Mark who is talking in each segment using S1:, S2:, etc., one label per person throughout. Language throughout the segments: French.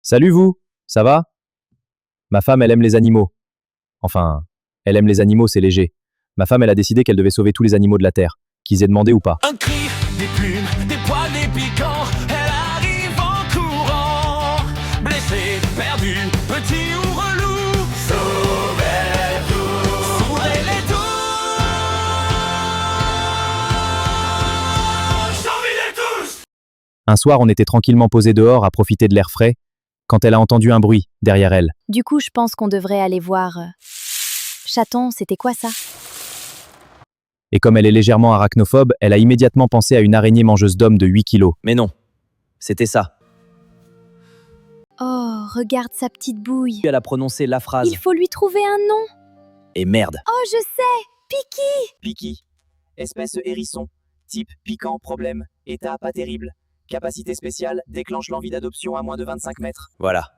S1: Salut vous, ça va? Ma femme, elle aime les animaux. Enfin, elle aime les animaux, c'est léger. Ma femme, elle a décidé qu'elle devait sauver tous les animaux de la Terre, qu'ils aient demandé ou pas.
S2: Un cri, des plumes, des poils, des piquants. Elle arrive en courant. Blessé, perdu, petit ou relou. Sauvez-les tous. Sauvez-les tous. Sauvez-les tous.
S1: Un soir, on était tranquillement posés dehors à profiter de l'air frais, quand elle a entendu un bruit derrière elle.
S3: Du coup, je pense qu'on devrait aller voir. Chaton, c'était quoi ça?
S1: Et comme elle est légèrement arachnophobe, elle a immédiatement pensé à une araignée mangeuse d'hommes de 8 kilos. Mais non, c'était ça.
S3: Oh, regarde sa petite bouille.
S1: Elle a prononcé la phrase.
S3: Il faut lui trouver un nom.
S1: Et merde.
S3: Oh, je sais, Piki.
S1: Piki, espèce hérisson, type piquant, problème, état pas terrible, capacité spéciale, déclenche l'envie d'adoption à moins de 25 mètres. Voilà.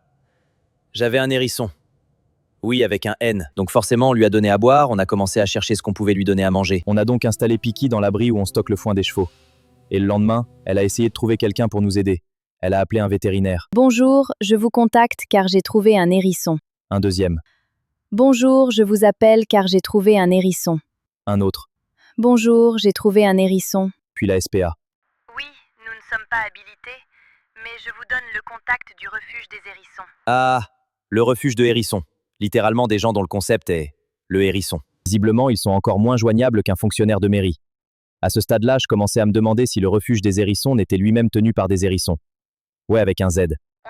S1: J'avais un hérisson. Oui, avec un N. Donc forcément, on lui a donné à boire, on a commencé à chercher ce qu'on pouvait lui donner à manger. On a donc installé Piki dans l'abri où on stocke le foin des chevaux. Et le lendemain, elle a essayé de trouver quelqu'un pour nous aider. Elle a appelé un vétérinaire.
S3: Bonjour, je vous contacte car j'ai trouvé un hérisson.
S1: Un deuxième.
S3: Bonjour, je vous appelle car j'ai trouvé un hérisson.
S1: Un autre.
S3: Bonjour, j'ai trouvé un hérisson.
S1: Puis la SPA.
S4: Oui, nous ne sommes pas habilités, mais je vous donne le contact du refuge des hérissons.
S1: Ah, le refuge de hérissons. Littéralement des gens dont le concept est le hérisson. Visiblement, ils sont encore moins joignables qu'un fonctionnaire de mairie. À ce stade-là, je commençais à me demander si le refuge des hérissons n'était lui-même tenu par des hérissons. Ouais, avec un Z.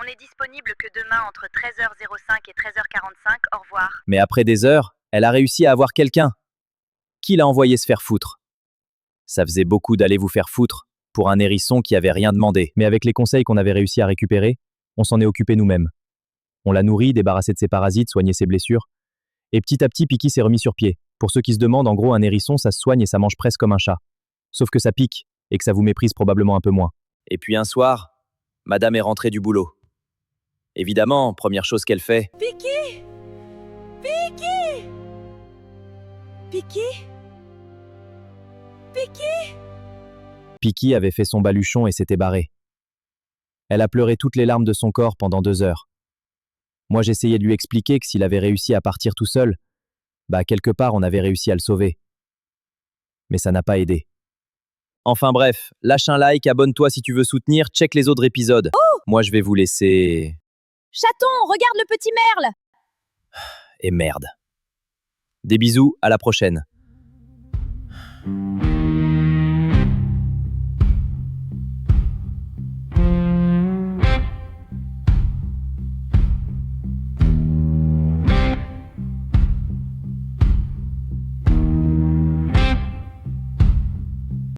S4: On n'est disponible que demain entre 13h05 et 13h45. Au revoir.
S1: Mais après des heures, elle a réussi à avoir quelqu'un. Qui l'a envoyé se faire foutre? Ça faisait beaucoup d'aller vous faire foutre pour un hérisson qui avait rien demandé. Mais avec les conseils qu'on avait réussi à récupérer, on s'en est occupé nous-mêmes. On l'a nourri, débarrassé de ses parasites, soigné ses blessures. Et petit à petit, Piki s'est remis sur pied. Pour ceux qui se demandent, en gros, un hérisson, ça se soigne et ça mange presque comme un chat. Sauf que ça pique, et que ça vous méprise probablement un peu moins. Et puis un soir, madame est rentrée du boulot. Évidemment, première chose qu'elle fait,
S3: Piki! Piki! Piki? Piki?
S1: Piki avait fait son baluchon et s'était barrée. Elle a pleuré toutes les larmes de son corps pendant 2 heures. Moi, j'essayais de lui expliquer que s'il avait réussi à partir tout seul, bah quelque part, on avait réussi à le sauver. Mais ça n'a pas aidé. Enfin bref, lâche un like, abonne-toi si tu veux soutenir, check les autres épisodes. Moi, je vais vous laisser...
S3: Chaton, regarde le petit merle!
S1: Et merde. Des bisous, à la prochaine.